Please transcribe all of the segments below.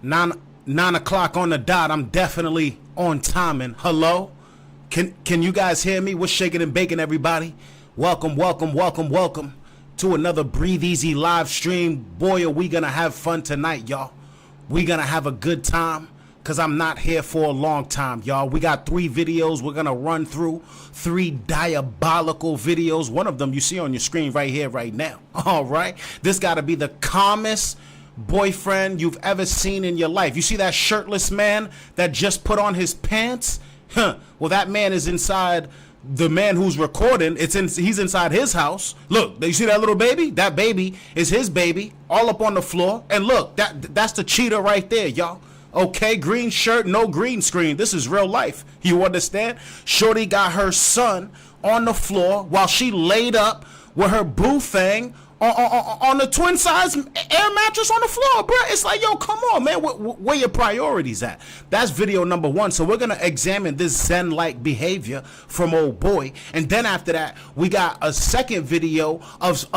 Nine o'clock on the dot. I'm definitely on timing. Hello? Can you guys hear me? What's shaking and baking, everybody? Welcome to another Breathe Easy live stream. Boy, are we gonna have fun tonight, y'all. We gonna have a good time, because I'm not here for a long time, y'all. We got 3 videos we're gonna run through. 3 diabolical videos. One of them you see on your screen right here, right now. All right? This gotta be the calmest boyfriend you've ever seen in your life. You see that shirtless man that just put on his pants? Well, that man is inside. The man who's recording, he's inside his house. Look, you see that little baby? That baby is his baby, all up on the floor. And look, that's the cheater right there, y'all. Okay, green shirt, no green screen. This is real life. You understand? Shorty got her son on the floor while she laid up with her boo thing on the twin size air mattress on the floor, bro. It's like, yo, come on, man. Where your priorities at? That's video number 1. So we're gonna examine this Zen-like behavior from old boy, and then after that, we got a second video of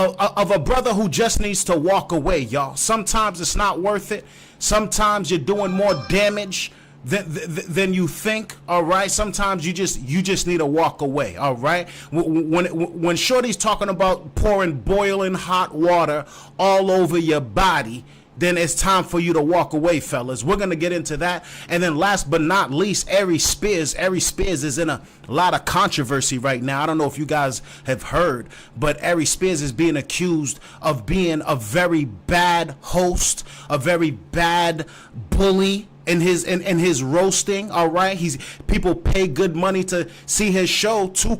a brother who just needs to walk away, y'all. Sometimes it's not worth it. Sometimes you're doing more damage than you think. All right, sometimes you just need to walk away. All right, when Shorty's talking about pouring boiling hot water all over your body, then it's time for you to walk away, fellas. We're gonna get into that. And then last but not least, Ari Spears is in a lot of controversy right now. I don't know if you guys have heard, but Ari Spears is being accused of being a very bad host, a very bad bully in his roasting. All right, people pay good money to see his show. Two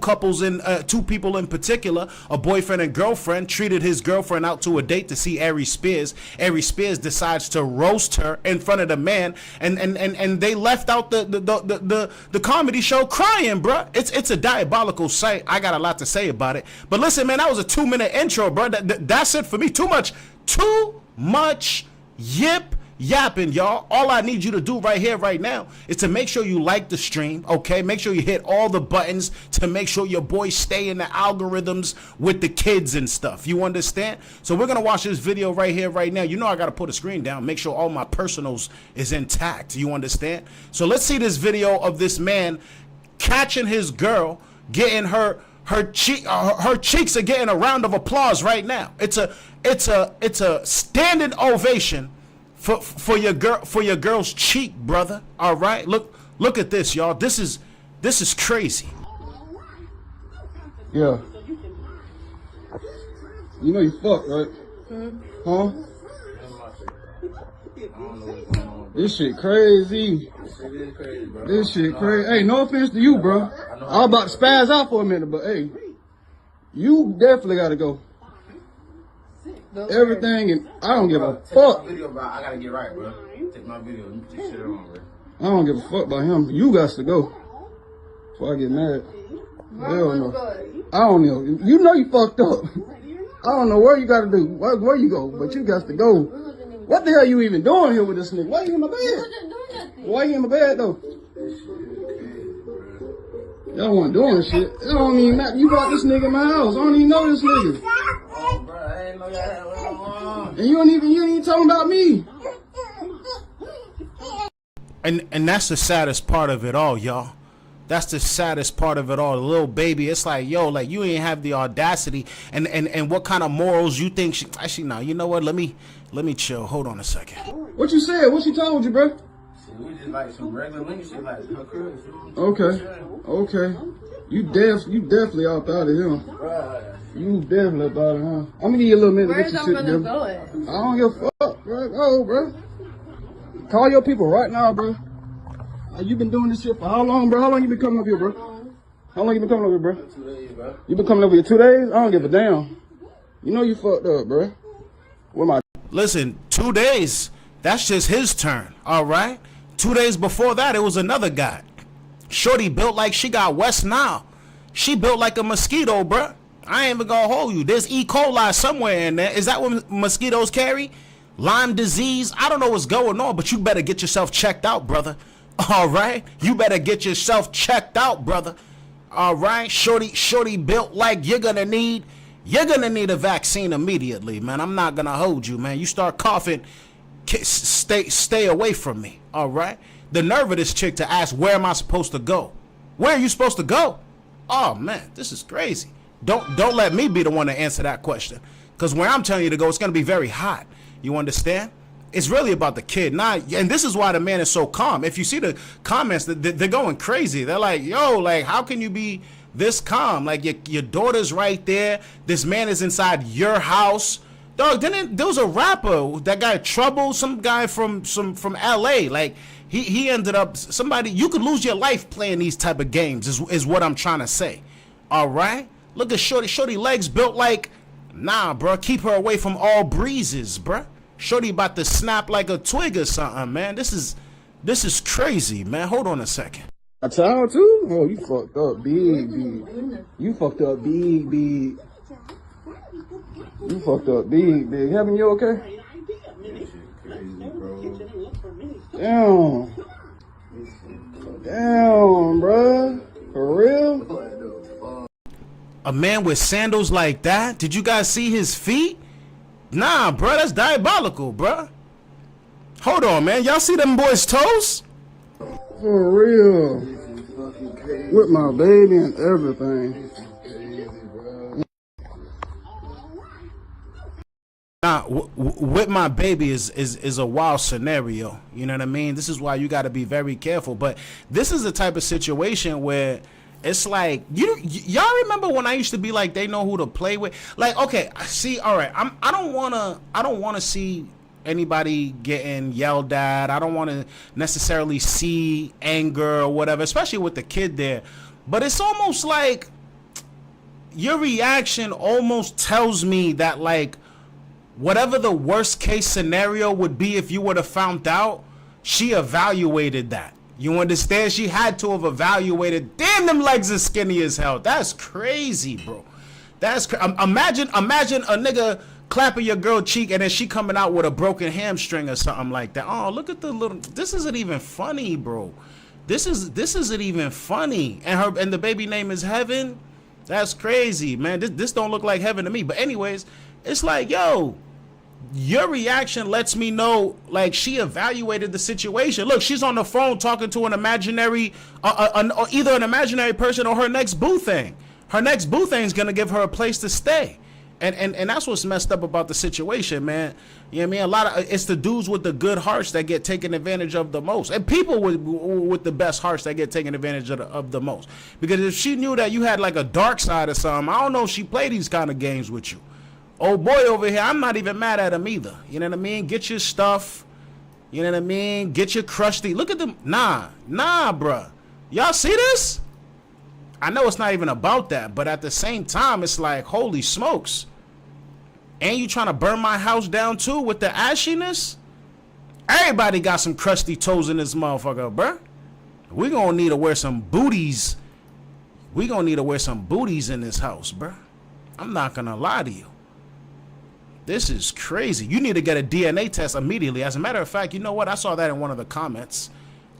people in particular, a boyfriend and girlfriend, treated his girlfriend out to a date to see Ari Spears. Ari Spears decides to roast her in front of the man, and they left out the comedy show crying, bruh. It's a diabolical sight. I got a lot to say about it, but listen, man, that was a 2-minute intro, bro. That's it for me. Too much yapping, y'all. All I need you to do right here, right now, is to make sure you like the stream, okay? Make sure you hit all the buttons to make sure your boys stay in the algorithms with the kids and stuff. You understand? So we're gonna watch this video right here, right now. You know I gotta put a screen down, make sure all my personals is intact. You understand? So let's see this video of this man catching his girl, getting her cheeks are getting a round of applause right now. It's a standing ovation for your girl's cheek, brother. All right, look at this, y'all. This is crazy. Yeah. You know you fucked, right? Huh? This shit crazy. This shit crazy. Hey, no offense to you, bro. I was about to spaz out for a minute, but hey, you definitely gotta go. Everything, and I don't give a fuck. I gotta get right, bro. Take my video. You take shit on, bro. I don't give a fuck about him. You got to go before I get mad. Hell no. I don't know. You know you fucked up. I don't know where you got to do, where you go, but you got to go. What the hell you even doing here with this nigga? Why you in my bed? Why you in my bed though? Y'all wasn't doing shit. It don't even matter. You brought this nigga in my house. I don't even know this nigga. Oh, bro, I ain't know y'all had what's going on. And you ain't even talking about me. And that's the saddest part of it all, y'all. That's the saddest part of it all. The little baby, it's like, yo, like, you ain't have the audacity and what kind of morals you think she actually. Now, you know what? Let me chill. Hold on a second. What you said? What she told you, bro? We just like some regular nigga shit, like her crib. Okay. You definitely out of him. You definitely out of him. I'm gonna give you a little minute to get your shit together. I don't give a fuck, bro. Oh, bro. Call your people right now, bro. You been doing this shit for how long, bro? How long you been coming up here, bro? How long you been coming up here, bro? 2 days, bro. You been coming over here 2 days? I don't give a damn. You know you fucked up, bro. Where my? Listen, 2 days. That's just his turn. All right. 2 days before that, it was another guy. Shorty built like she got West Nile. She built like a mosquito, bruh. I ain't even gonna hold you. There's E. coli somewhere in there. Is that what mosquitoes carry? Lyme disease? I don't know what's going on, but you better get yourself checked out, brother. All right? You better get yourself checked out, brother. All right? Shorty built like you're gonna need a vaccine immediately, man. I'm not gonna hold you, man. You start coughing, stay away from me. All right. The nerve of this chick to ask, where am I supposed to go? Where are you supposed to go? Oh man, this is crazy. Don't let me be the one to answer that question, because where I'm telling you to go, it's gonna be very hot. You understand? It's really about the kid, and this is why the man is so calm. If you see the comments, they're going crazy. They're like, yo, like, how can you be this calm? Like, your daughter's right there. This man is inside your house. Dog, then there was a rapper that got in trouble, some guy from LA. Like, he ended up, somebody, you could lose your life playing these type of games, is what I'm trying to say. All right? Look at Shorty legs built like, nah, bro, keep her away from all breezes, bro. Shorty about to snap like a twig or something, man. This is crazy, man. Hold on a second. A child too? Oh, you fucked up big. You fucked up big. You fucked up big. Heaven, you okay? Damn, bro. For real? A man with sandals like that? Did you guys see his feet? Nah, bro, that's diabolical, bro. Hold on, man. Y'all see them boys' toes? For real. With my baby and everything. Nah, with my baby is a wild scenario. You know what I mean? This is why you got to be very careful. But this is the type of situation where it's like, y'all remember when I used to be like, they know who to play with? Like, okay, see, all right, I don't want to see anybody getting yelled at. I don't want to necessarily see anger or whatever, especially with the kid there. But it's almost like your reaction almost tells me that, like, whatever the worst case scenario would be if you would have found out, she evaluated that. You understand? She had to have evaluated. Damn, them legs are skinny as hell. That's crazy, bro. Imagine a nigga clapping your girl cheek and then she coming out with a broken hamstring or something like that. Oh, look at the little. This isn't even funny, bro. This isn't even funny. And the baby name is Heaven. That's crazy, man. This don't look like heaven to me. But anyways, it's like, yo, your reaction lets me know, like, she evaluated the situation. Look, she's on the phone talking to an imaginary, either an imaginary person or her next boo thing. Her next boo thing is gonna give her a place to stay, and that's what's messed up about the situation, man. You know what I mean? It's the dudes with the good hearts that get taken advantage of the most, and people with the best hearts that get taken advantage of the most. Because if she knew that you had like a dark side or something, I don't know if she played these kind of games with you. Old boy over here, I'm not even mad at him either. You know what I mean? Get your stuff. You know what I mean? Get your crusty. Look at them. Nah, bruh. Y'all see this? I know it's not even about that, but at the same time, it's like, holy smokes. And you trying to burn my house down too with the ashiness? Everybody got some crusty toes in this motherfucker, bruh. We gonna need to wear some booties. We gonna need to wear some booties in this house, bruh. I'm not gonna lie to you. This is crazy. You need to get a DNA test immediately. As a matter of fact, you know what? I saw that in one of the comments.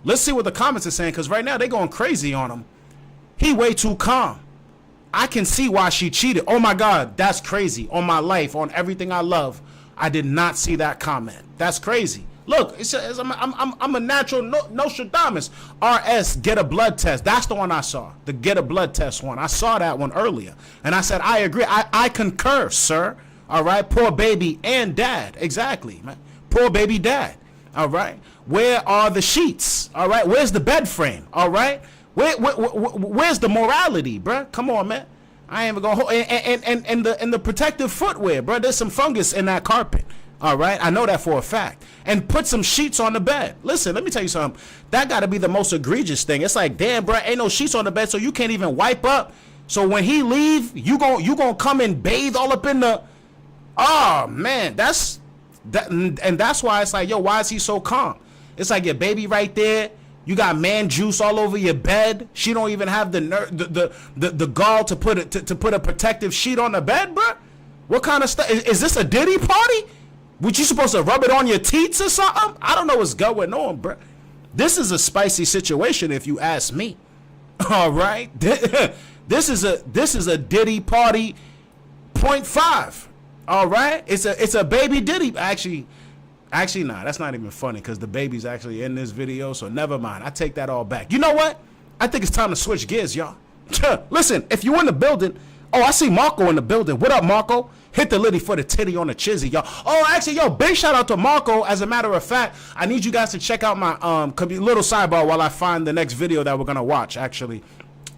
Let's see what the comments are saying, because right now they're going crazy on him. He way too calm. I can see why she cheated. Oh my God, that's crazy. On my life, on everything I love, I did not see that comment. That's crazy. Look, I'm a natural Nostradamus. RS, get a blood test. That's the one I saw. The get a blood test one. I saw that one earlier. And I said, I agree. I concur, sir. All right, poor baby and dad. Exactly, man. Poor baby dad. All right. Where are the sheets? All right. Where's the bed frame? All right. Where's the morality, bruh? Come on, man. I ain't even gonna hold. And the protective footwear, bruh. There's some fungus in that carpet. All right. I know that for a fact. And put some sheets on the bed. Listen, let me tell you something. That got to be the most egregious thing. It's like, damn, bruh, ain't no sheets on the bed, so you can't even wipe up. So when he leave, you gonna come and bathe all up in the. Oh man, that's why it's like, yo, why is he so calm? It's like your baby right there. You got man juice all over your bed. She don't even have the gall to put a protective sheet on the bed, bro. What kind of stuff is this? A Diddy party? Would you supposed to rub it on your teats or something? I don't know what's going on, bro. This is a spicy situation, if you ask me. All right, this is a Diddy party 0.5. All right, it's a baby Diddy. Actually, Actually, nah, that's not even funny because the baby's actually in this video, so never mind. I take that all back. You know what? I think it's time to switch gears, y'all. Listen, if you in the building, oh, I see Marco in the building. What up, Marco? Hit the liddy for the titty on the chizzy, y'all. Oh, actually, yo, big shout out to Marco. As a matter of fact, I need you guys to check out my little sidebar while I find the next video that we're gonna watch, actually.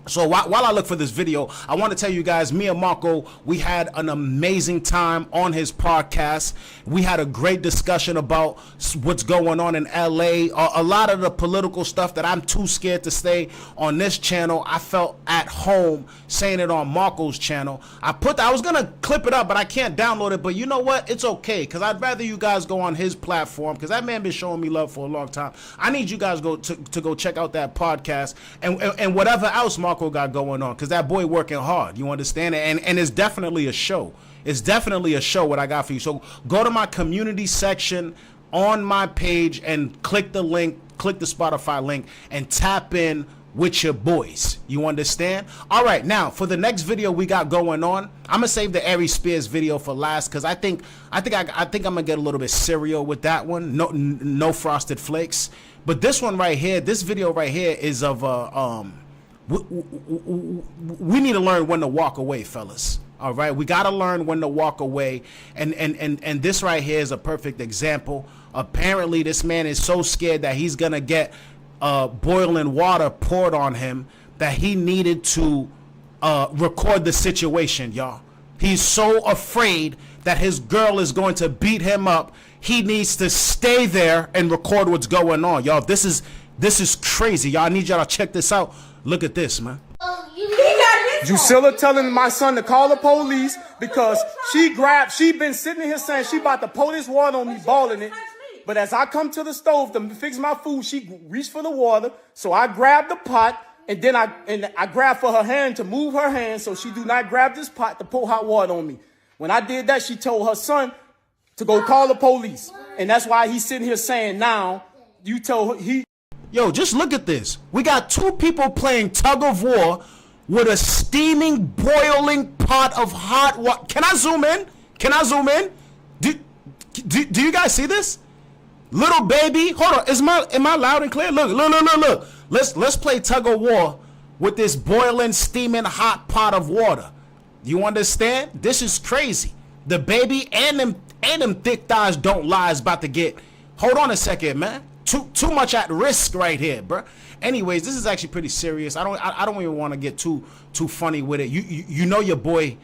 So while I look for this video, I want to tell you guys, me and Marco, we had an amazing time on his podcast. We had a great discussion about what's going on in LA. A lot of the political stuff that I'm too scared to say on this channel, I felt at home saying it on Marco's channel. I was going to clip it up, but I can't download it. But you know what? It's okay, because I'd rather you guys go on his platform, because that man been showing me love for a long time. I need you guys to go check out that podcast and whatever else Marco got going on, because that boy working hard, you understand? And it's definitely a show. It's definitely a show what I got for you. So go to my community section on my page and click the link, click the Spotify link, and tap in with your boys. You understand? All right, now for the next video we got going on, I'm gonna save the Aries Spears video for last, because I think I'm gonna get a little bit cereal with that one. No frosted flakes. But this one right here, this video right here is of we need to learn when to walk away, fellas. All right, we got to learn when to walk away, and this right here is a perfect example. Apparently this man is so scared that he's gonna get boiling water poured on him that he needed to record the situation, y'all. He's so afraid that his girl is going to beat him up. He needs to stay there and record what's going on, y'all. This is crazy, y'all. I need y'all to check this out. Look at this, man. Drusilla telling my son to call the police because she been sitting here saying she about to pour this water on me, balling it. But as I come to the stove to fix my food, she reached for the water. So I grabbed the pot, and then I grabbed for her hand to move her hand so she do not grab this pot to pour hot water on me. When I did that, she told her son to go call the police. And that's why he's sitting here saying now, you told he... Yo, just look at this. We got two people playing tug of war with a steaming, boiling pot of hot water. Can I zoom in? Can I zoom in? Do you guys see this? Little baby, hold on. Am I loud and clear? Look. Let's play tug of war with this boiling, steaming, hot pot of water. You understand? This is crazy. The baby and them thick thighs don't lie is about to get. Hold on a second, man. Too much at risk right here, bro. Anyways, this is actually pretty serious. I don't even want to get too funny with it. You know your boy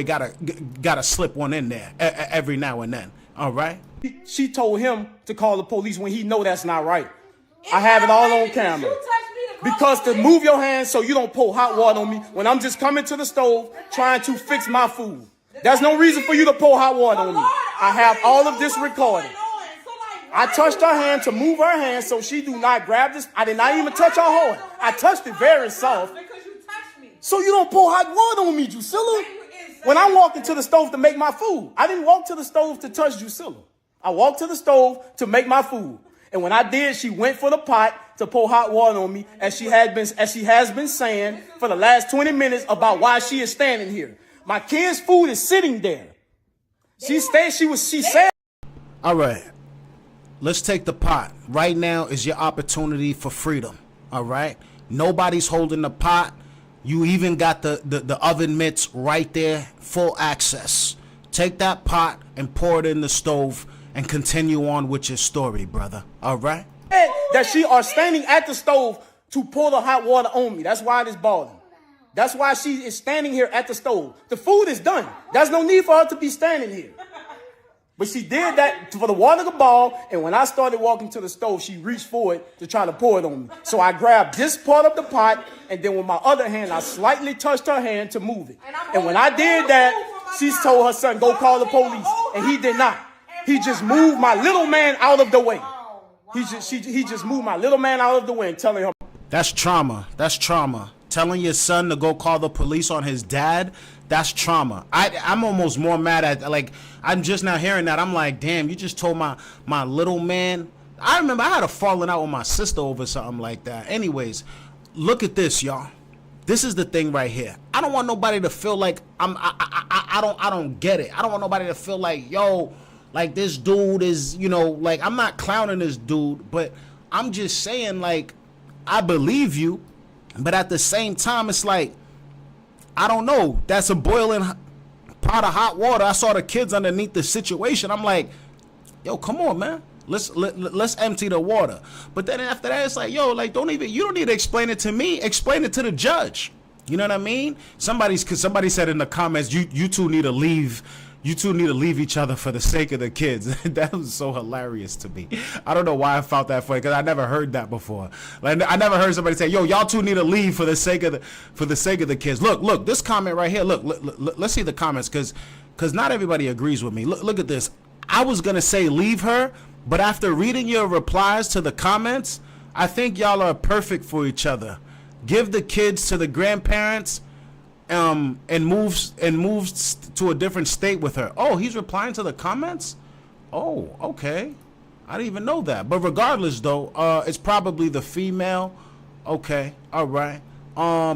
gotta slip one in there every now and then. All right. She told him to call the police when he know that's not right. I have it all on camera. Because to move your hands so you don't pour hot water on me when I'm just coming to the stove trying to fix my food. There's no reason for you to pour hot water on me. I have all of this recorded. I touched her hand to move her hand so she do not grab this. I did not even touch her heart. I touched it very soft. So you don't pour hot water on me, Drusilla. When I walked into the stove to make my food, I didn't walk to the stove to touch Drusilla. I walked to the stove to make my food. And when I did, she went for the pot to pour hot water on me, as she has been saying for the last 20 minutes about why she is standing here. My kid's food is sitting there. She said. All right. Let's take the pot. Right now is your opportunity for freedom. All right. Nobody's holding the pot. You even got the oven mitts right there, full access. Take that pot and pour it in the stove and continue on with your story, brother. All right? That she are standing at the stove to pour the hot water on me. That's why it is boiling. That's why she is standing here at the stove. The food is done. There's no need for her to be standing here. But she did that for the water to boil, and when I started walking to the stove, she reached for it to try to pour it on me. So I grabbed this part of the pot, and then with my other hand, I slightly touched her hand to move it. And when I did that, she told her son, go call the police, and he did not. He just moved my little man out of the way. He just moved my little man out of the way and telling her. That's trauma. That's trauma. Telling your son to go call the police on his dad, that's trauma. I'm almost more mad at, like, I'm just now hearing that. I'm like, damn, you just told my little man. I remember I had a falling out with my sister over something like that. Anyways, look at this, y'all. This is the thing right here. I don't want nobody to feel like I don't get it. I don't want nobody to feel like, yo, like this dude is, you know, like I'm not clowning this dude, but I'm just saying, like, I believe you, but at the same time, it's like, I don't know. That's a boiling pot of hot water. I saw the kids underneath the situation. I'm like, yo, come on, man. Let's empty the water. But then after that, it's like, yo, like, you don't need to explain it to me. Explain it to the judge. You know what I mean? Somebody said in the comments, you two need to leave. You two need to leave each other for the sake of the kids. That was so hilarious to me. I don't know why I felt that funny, because I never heard that before. Like, I never heard somebody say, "Yo, y'all two need to leave for the sake of the kids." Look, this comment right here. Look, let's see the comments, because not everybody agrees with me. Look at this. I was gonna say leave her, but after reading your replies to the comments, I think y'all are perfect for each other. Give the kids to the grandparents. And moves to a different state with her. Oh, he's replying to the comments? Oh, okay. I didn't even know that. But regardless, though, it's probably the female. Okay, all right.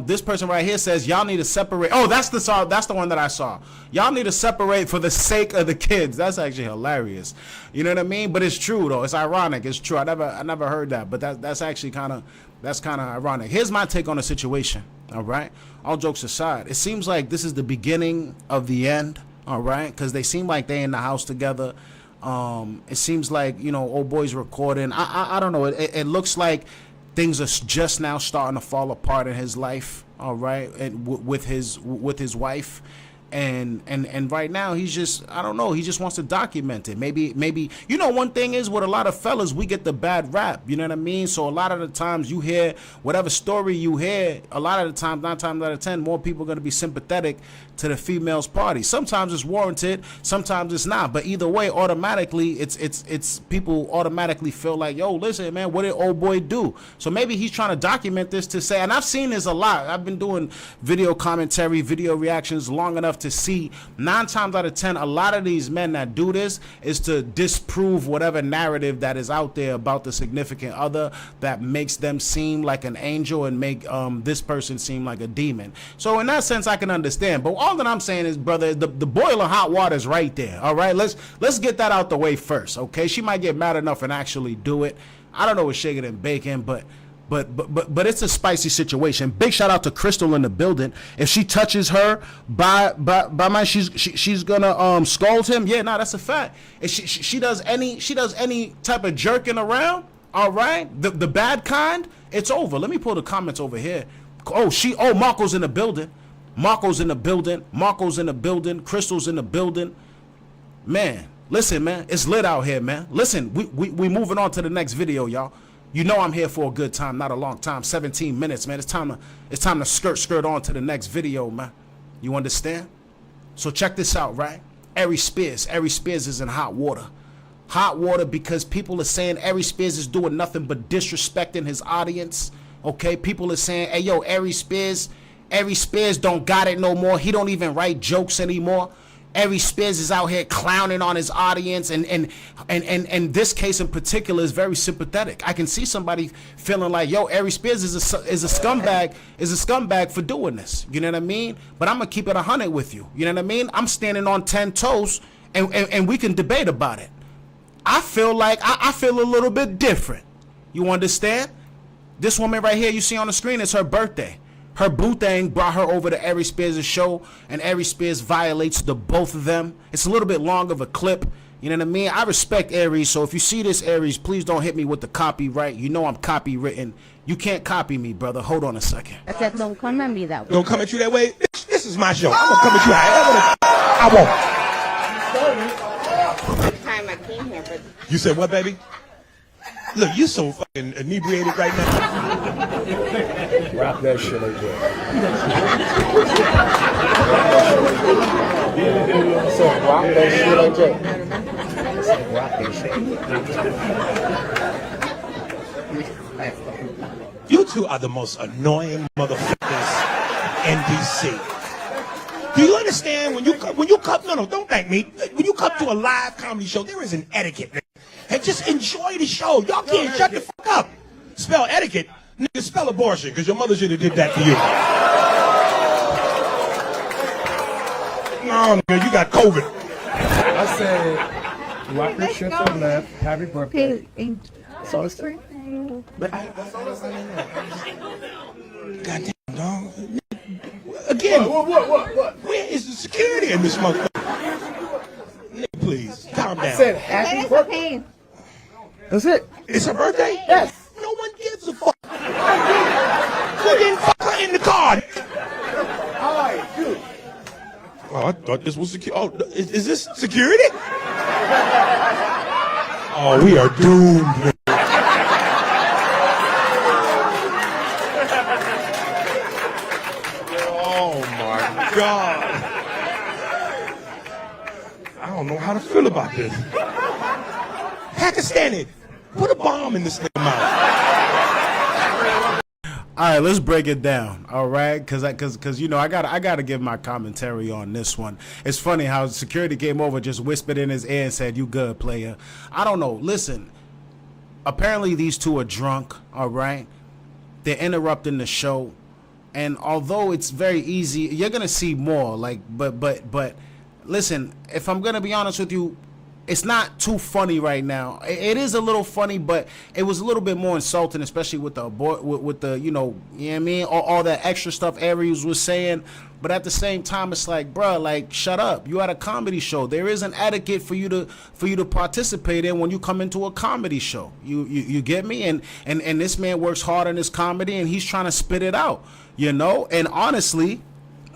This person right here says y'all need to separate. Oh, that's the one that I saw. Y'all need to separate for the sake of the kids. That's actually hilarious. You know what I mean? But it's true though. It's ironic. It's true. I never heard that. But that's actually kind of ironic. Here's my take on the situation. All right. All jokes aside, it seems like this is the beginning of the end. All right, because they seem like they in the house together. It seems like, you know, old boy's recording. I don't know. It looks like things are just now starting to fall apart in his life. All right, and with his wife. And right now he's just, I don't know, he just wants to document it. Maybe you know, one thing is with a lot of fellas, we get the bad rap, you know what I mean? So a lot of the times you hear whatever story you hear, a lot of the times, 9 times out of 10, more people are going to be sympathetic to the female's party. Sometimes it's warranted, sometimes it's not, but either way, automatically it's people automatically feel like, yo, listen, man, what did old boy do? So maybe he's trying to document this to say, and I've seen this a lot. I've been doing video commentary, video reactions long enough to see 9 times out of 10, a lot of these men that do this is to disprove whatever narrative that is out there about the significant other that makes them seem like an angel and make this person seem like a demon. So in that sense, I can understand. But all that I'm saying is, brother, the boiling hot water is right there. All right, let's get that out the way first. Okay, she might get mad enough and actually do it. I don't know what's shaking and baking, but it's a spicy situation. Big shout out to Crystal in the building. If she touches her by my, she's gonna scold him. Yeah, no, that's a fact. If she does any type of jerking around, all right, the bad kind, it's over. Let me pull the comments over here. Marco's in the building. Marco's in the building. Marco's in the building. Crystal's in the building. Man, listen, man, it's lit out here, man. Listen, we moving on to the next video, y'all. You know I'm here for a good time, not a long time. 17 minutes, man. It's time to skirt on to the next video, man. You understand? So check this out, right? Ari Spears is in hot water. Hot water because people are saying Ari Spears is doing nothing but disrespecting his audience. Okay, people are saying, hey, yo, Ari Spears don't got it no more. He don't even write jokes anymore. Ari Spears is out here clowning on his audience, and this case in particular is very sympathetic. I can see somebody feeling like, yo, Ari Spears is a scumbag for doing this. You know what I mean? But I'm gonna keep it 100 with you. You know what I mean? I'm standing on 10 toes, and we can debate about it. I feel like I feel a little bit different. You understand? This woman right here you see on the screen, it's her birthday. Her boo thing brought her over to Ari Spears' show, and Ari Spears violates the both of them. It's a little bit long of a clip. You know what I mean? I respect Aries, so if you see this, Aries, please don't hit me with the copyright. You know I'm copywritten. You can't copy me, brother. Hold on a second. I said, don't come at me that way. Don't come at you that way? This is my show. I'm going to come at you however I want. The time I came here, but You said what, baby? Look, you're so fucking inebriated right now. Rock that shit like that. So rock that shit like that. Rock that shit. You two are the most annoying motherfuckers in DC. Do you understand when you come? No, don't thank me. When you come to a live comedy show, there is an etiquette. And just enjoy the show. Y'all can't shut the fuck up. Spell etiquette. Nigga, spell abortion, because your mother should have did that to you. No, nigga, you got COVID. I said, Rock your shit to the left. Happy birthday. So it's But goddamn, dog. Again, what? Where is the security in this motherfucker? Nigga, please, calm down. I said happy birthday. That's it. It's her birthday? Yes. No one gives a fuck. Well, then fuck her in the car. Alright, dude. Oh, I thought this was security. Oh, is this security? Oh, we are doomed. Oh my God. I don't know how to feel about this. Pakistani, put a bomb in this nigga mouth. All right, let's break it down. All right, because you know I gotta give my commentary on this one. It's funny how security came over, just whispered in his ear and said, "You good, player?" I don't know. Listen, apparently these two are drunk. All right, they're interrupting the show, and although it's very easy, you're gonna see more. Like, but listen, if I'm gonna be honest with you, it's not too funny right now. It is a little funny, but it was a little bit more insulting, especially with the with the you know what I mean, all that extra stuff Aries was saying. But at the same time, it's like, bruh, like, shut up. You at a comedy show. There is an etiquette for you to participate in when you come into a comedy show. You get me? And this man works hard on his comedy, and he's trying to spit it out, you know. And honestly,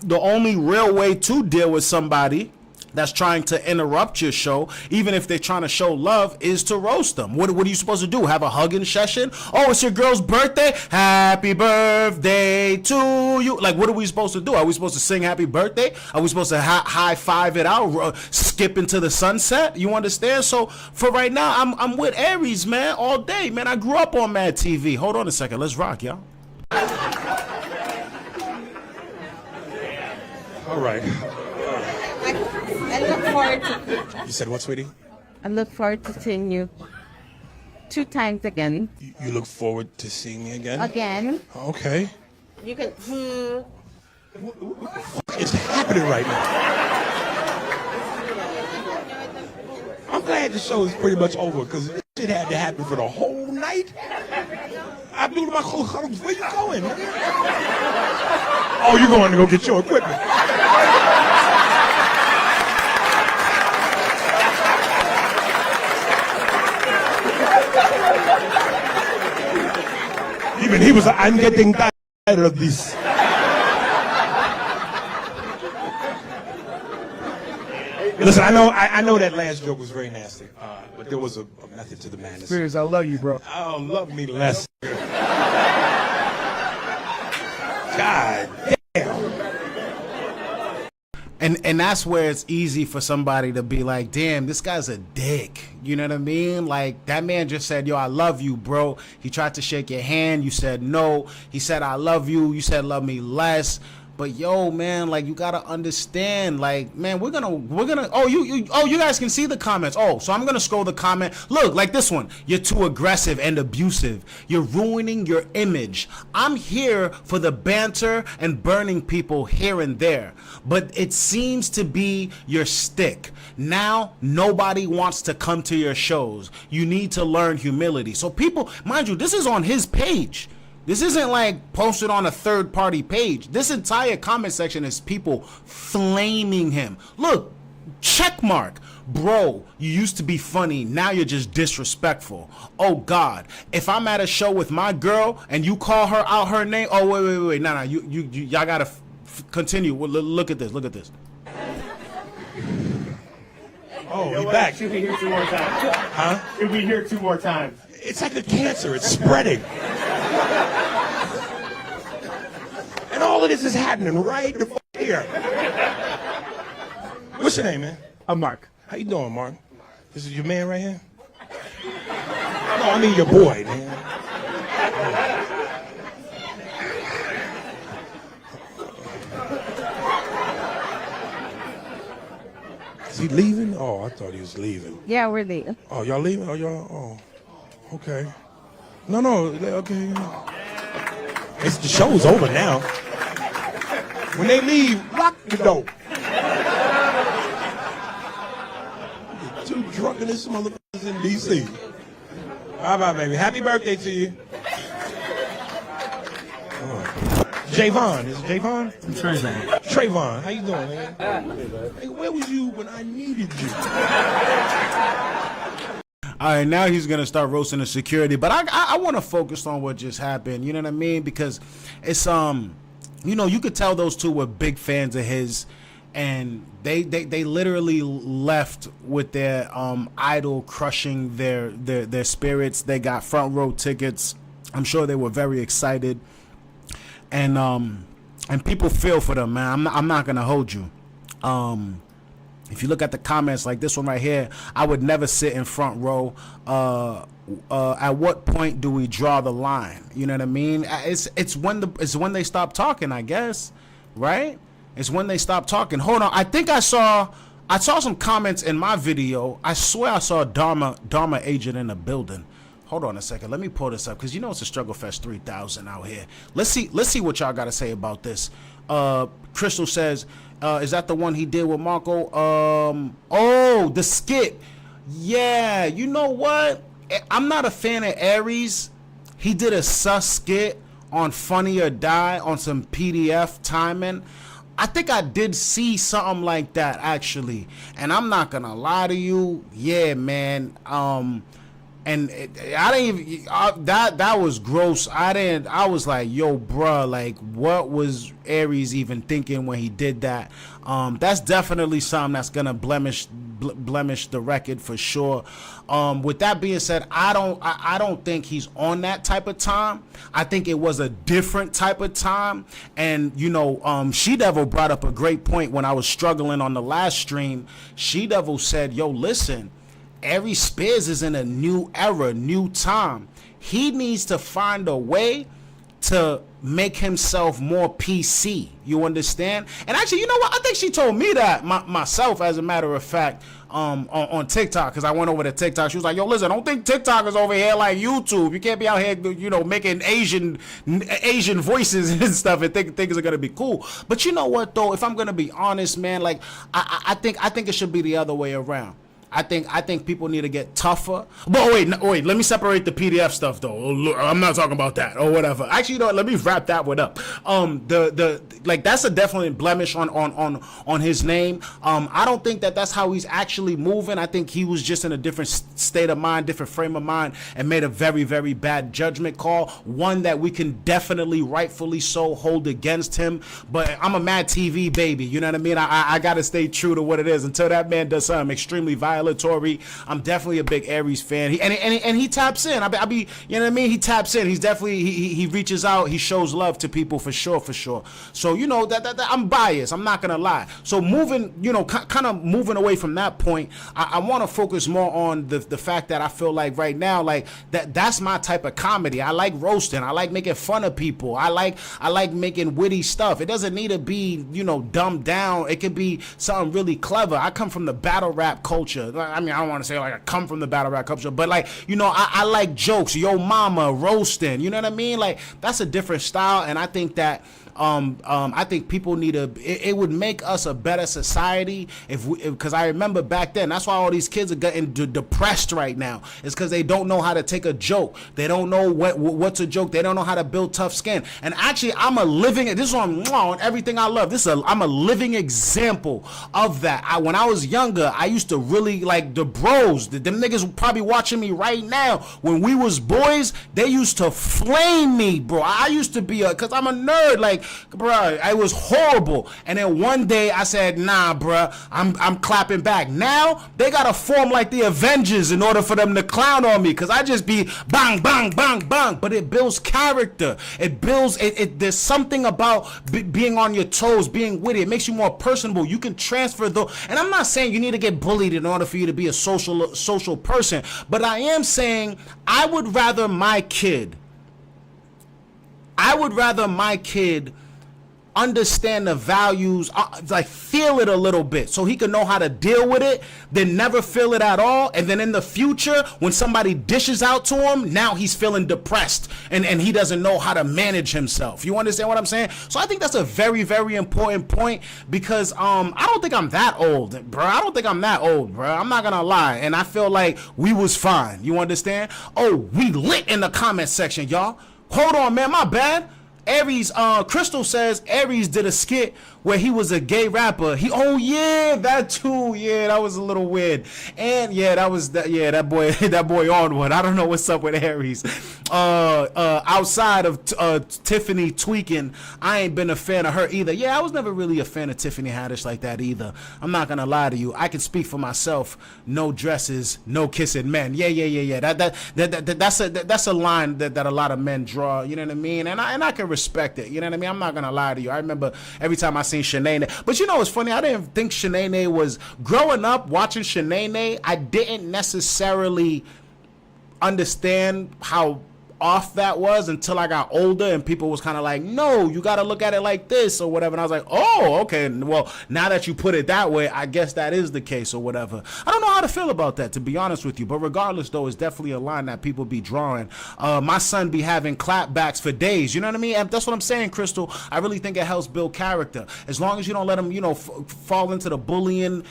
the only real way to deal with somebody that's trying to interrupt your show, even if they're trying to show love, is to roast them. What are you supposed to do? Have a hugging session? Oh, it's your girl's birthday? Happy birthday to you. Like, what are we supposed to do? Are we supposed to sing happy birthday? Are we supposed to high five it out, skip into the sunset? You understand? So for right now, I'm with Aries, man, all day, man. I grew up on Mad TV. Hold on a second. Let's rock, y'all. All right. I look forward to. You said what, sweetie? I look forward to seeing you 2 times again. You look forward to seeing me again? Again. Okay. You can. It's happening right now. I'm glad the show is pretty much over because this shit had to happen for the whole night. I blew my whole heart. Where you going? Oh, you're going to go get your equipment. Even he was like, I'm getting tired of this. Listen, I know that last joke was very nasty, but there was a method to the madness. Spears, I love you, bro. Oh, love me less. God damn. And that's where it's easy for somebody to be like, damn, this guy's a dick. You know what I mean? Like, that man just said, yo, I love you, bro. He tried to shake your hand. You said no. He said, I love you. You said, love me less. But yo, man, like, you gotta understand, like, man, we're gonna. Oh, you guys can see the comments. Oh, so I'm gonna scroll the comment. Look, like this one. You're too aggressive and abusive. You're ruining your image. I'm here for the banter and burning people here and there, but it seems to be your stick. Now nobody wants to come to your shows. You need to learn humility. So people, mind you, this is on his page. This isn't like posted on a third-party page. This entire comment section is people flaming him. Look, check mark. Bro, you used to be funny. Now you're just disrespectful. Oh, God. If I'm at a show with my girl and you call her out her name. Oh, wait. No. Y'all got to continue. Look at this. Look at this. Oh, we back. She'll be here 2 more times. Huh? She'll be here 2 more times. It's like a cancer. It's spreading. And all of this is happening right the fuck here. What's your name, man? I'm Mark. How you doing, Mark? This is your man right here? No, I mean your boy, man. Is he leaving? Oh, I thought he was leaving. Yeah, we're leaving. Oh, y'all leaving? Oh, y'all, oh, okay. No, okay. It's the show's over now. When they leave, lock the door. You're too drunkenest motherfuckers in D.C. Bye-bye, baby. Happy birthday to you. Javon. Is it Javon? Trayvon. Trayvon. How you doing, man? Hey, where was you when I needed you? All right, now he's gonna start roasting the security, but I want to focus on what just happened. You know what I mean? Because it's you know, you could tell those two were big fans of his, and they literally left with their idol crushing their spirits. They got front row tickets. I'm sure they were very excited, and people feel for them, man. I'm not gonna hold you. If you look at the comments like this one right here, I would never sit in front row. At what point do we draw the line? You know what I mean? It's when they stop talking, I guess, right? It's when they stop talking. Hold on, I think I saw some comments in my video. I swear I saw a Dharma agent in the building. Hold on a second. Let me pull this up because you know it's a Struggle Fest 3000 out here. Let's see what y'all got to say about this. Crystal says, is that the one he did with Marco? Oh, the skit. Yeah, you know what? I'm not a fan of Aries. He did a sus skit on Funny or Die on some PDF timing. I think I did see something like that actually. And I'm not gonna lie to you. Yeah, man. And I didn't even that was gross. I was like, yo, bruh, like what was Aries even thinking when he did that? That's definitely something that's gonna blemish the record for sure. With that being said, I don't think he's on that type of time. I think it was a different type of time. And you know, She Devil brought up a great point when I was struggling on the last stream. She Devil said, yo, listen, Aries Spears is in a new era, new time. He needs to find a way to make himself more PC. You understand? And actually, you know what? I think she told me that myself, as a matter of fact, on TikTok, because I went over to TikTok. She was like, yo, listen, I don't think TikTok is over here like YouTube. You can't be out here, you know, making Asian voices and stuff and think things are going to be cool. But you know what, though? If I'm going to be honest, man, like, I think it should be the other way around. I think people need to get tougher. But wait, let me separate the PDF stuff though. I'm not talking about that or whatever. Actually, you know what, let me wrap that one up. Like that's a definite blemish on his name. I don't think that's how he's actually moving. I think he was just in a different state of mind, different frame of mind, and made a very, very bad judgment call. One that we can definitely, rightfully so, hold against him. But I'm a Mad TV baby. You know what I mean? I gotta stay true to what it is until that man does something extremely violent. I'm definitely a big Aries fan. He taps in. I be, you know what I mean? He taps in. He's definitely he reaches out. He shows love to people for sure. So you know that I'm biased. I'm not gonna lie. So moving, you know, kind of moving away from that point, I want to focus more on the fact that I feel like right now, like that's my type of comedy. I like roasting. I like making fun of people. I like making witty stuff. It doesn't need to be, you know, dumbed down. It could be something really clever. I come from the battle rap culture. I mean, I don't want to say like I come from the battle rap culture, but like, you know, I like jokes, yo mama, roasting, you know what I mean? Like that's a different style, and I think that I think people need it would make us a better society because I remember back then, that's why all these kids are getting depressed right now. It's because they don't know how to take a joke. They don't know what's a joke. They don't know how to build tough skin. And actually, I'm a living, this is on everything I love. I'm a living example of that. When I was younger, I used to really like the bros. Them niggas probably watching me right now. When we was boys, they used to flame me, bro. I used to be because I'm a nerd, like, bro, it was horrible. And then one day I said, nah, bro, I'm clapping back. Now they gotta form like the Avengers in order for them to clown on me, because I just be bang, bang, bang, bang. But it builds character. It builds there's something about being on your toes, being witty. It makes you more personable. You can transfer though. And I'm not saying you need to get bullied in order for you to be a social person, but I am saying I would rather my kid understand the values, like feel it a little bit so he can know how to deal with it, then never feel it at all. And then in the future, when somebody dishes out to him, now he's feeling depressed and he doesn't know how to manage himself. You understand what I'm saying? So I think that's a very, very important point because I don't think I'm that old, bro. I don't think I'm that old, bro. I'm not gonna lie. And I feel like we was fine. You understand? Oh, we lit in the comment section, y'all. Hold on, man. My bad. Aries, Crystal says Aries did a skit where he was a gay rapper. Oh yeah, that too. Yeah, that was a little weird. And yeah, that boy on one. I don't know what's up with Aries. Outside of Tiffany tweaking, I ain't been a fan of her either. Yeah, I was never really a fan of Tiffany Haddish like that either. I'm not gonna lie to you. I can speak for myself. No dresses, no kissing men. Yeah. That's a line that a lot of men draw. You know what I mean? And I can respect it. You know what I mean? I'm not gonna lie to you. I remember every time I seen Shanae. But you know what's funny? I didn't think Shanae was growing up watching Shanae. I didn't necessarily understand how off that was until I got older and people was kind of like, no, you got to look at it like this or whatever. And I was like, oh, okay. Well, now that you put it that way, I guess that is the case or whatever. I don't know how to feel about that, to be honest with you. But regardless, though, it's definitely a line that people be drawing. My son be having clapbacks for days. You know what I mean? And that's what I'm saying, Crystal. I really think it helps build character. As long as you don't let him, fall into the bullying,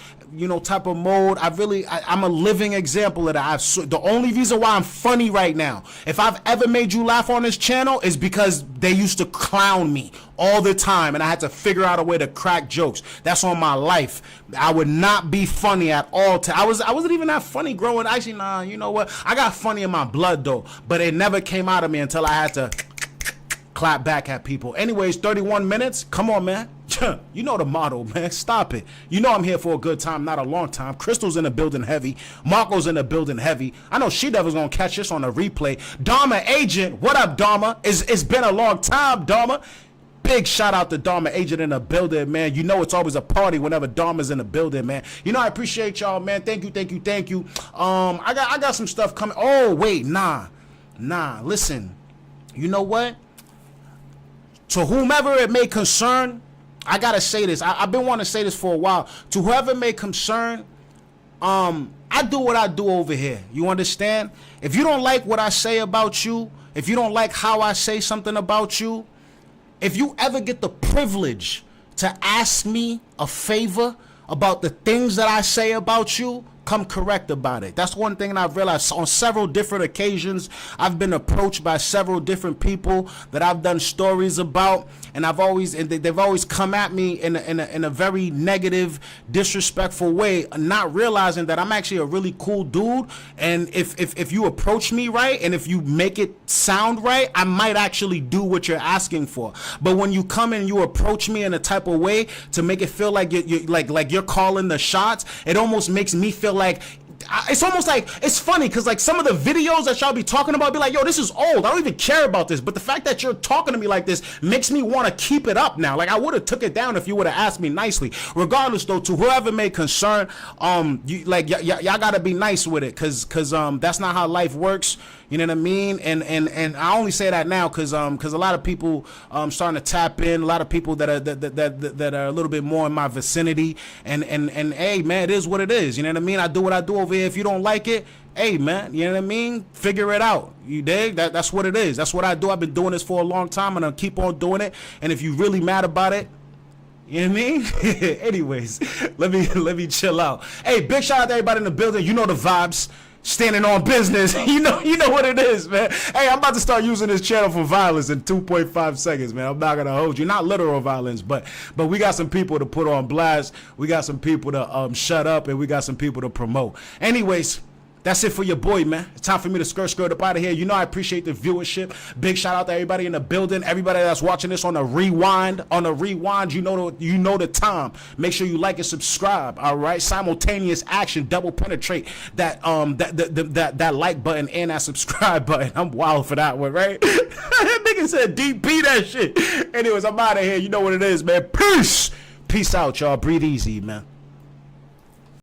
type of mode. I'm a living example of that. The only reason why I'm funny right now, if I've ever made you laugh on this channel, is because they used to clown me all the time and I had to figure out a way to crack jokes. That's on my life. I would not be funny at all. I wasn't even that funny growing. Actually, nah, you know what? I got funny in my blood though, but it never came out of me until I had to clap back at people. Anyways, 31 minutes. Come on, man. You know the motto, man. Stop it. You know I'm here for a good time, not a long time. Crystal's in the building heavy. Marco's in the building heavy. I know She-Devil's gonna catch this on the replay. Dharma Agent, what up, Dharma? It's been a long time, Dharma. Big shout out to Dharma Agent in the building, man. You know it's always a party whenever Dharma's in the building, man. I appreciate y'all, man. Thank you. I got some stuff coming. Oh, wait, nah. Listen, you know what? To whomever it may concern, I gotta say this. I've been wanting to say this for a while. To whoever may concern, I do what I do over here. You understand? If you don't like what I say about you, if you don't like how I say something about you, if you ever get the privilege to ask me a favor about the things that I say about you, come correct about it. That's one thing that I've realized on several different occasions. I've been approached by several different people that I've done stories about, and they've always come at me in a very negative, disrespectful way, not realizing that I'm actually a really cool dude. And if you approach me right and if you make it sound right, I might actually do what you're asking for. But when you come and you approach me in a type of way to make it feel like you're calling the shots, it almost makes me feel like it's almost like it's funny because like some of the videos that y'all be talking about be like, yo, this is old, I don't even care about this, but the fact that you're talking to me like this makes me want to keep it up now. Like I would have took it down if you would have asked me nicely. Regardless though, to whoever may concern, y'all gotta be nice with it because that's not how life works. You know what I mean? And I only say that now because a lot of people starting to tap in, a lot of people that are a little bit more in my vicinity, and hey man, it is what it is. You know what I mean? I do what I do over here. If you don't like it, hey man, you know what I mean? Figure it out. You dig? That's what it is. That's what I do. I've been doing this for a long time and I'll keep on doing it. And if you really mad about it, you know what I mean? Anyways, let me chill out. Hey, big shout out to everybody in the building. You know the vibes. Standing on business. You know what it is, man. Hey, I'm about to start using this channel for violence in 2.5 seconds, man. I'm not gonna hold you. Not literal violence, but we got some people to put on blast. We got some people to shut up, and we got some people to promote. Anyways, that's it for your boy, man. It's time for me to skirt up out of here. You know I appreciate the viewership. Big shout out to everybody in the building. Everybody that's watching this on the rewind. You know the time. Make sure you like and subscribe. All right. Simultaneous action. Double penetrate that that like button and that subscribe button. I'm wild for that one, right? That nigga said DP that shit. Anyways, I'm out of here. You know what it is, man. Peace out, y'all. Breathe easy, man.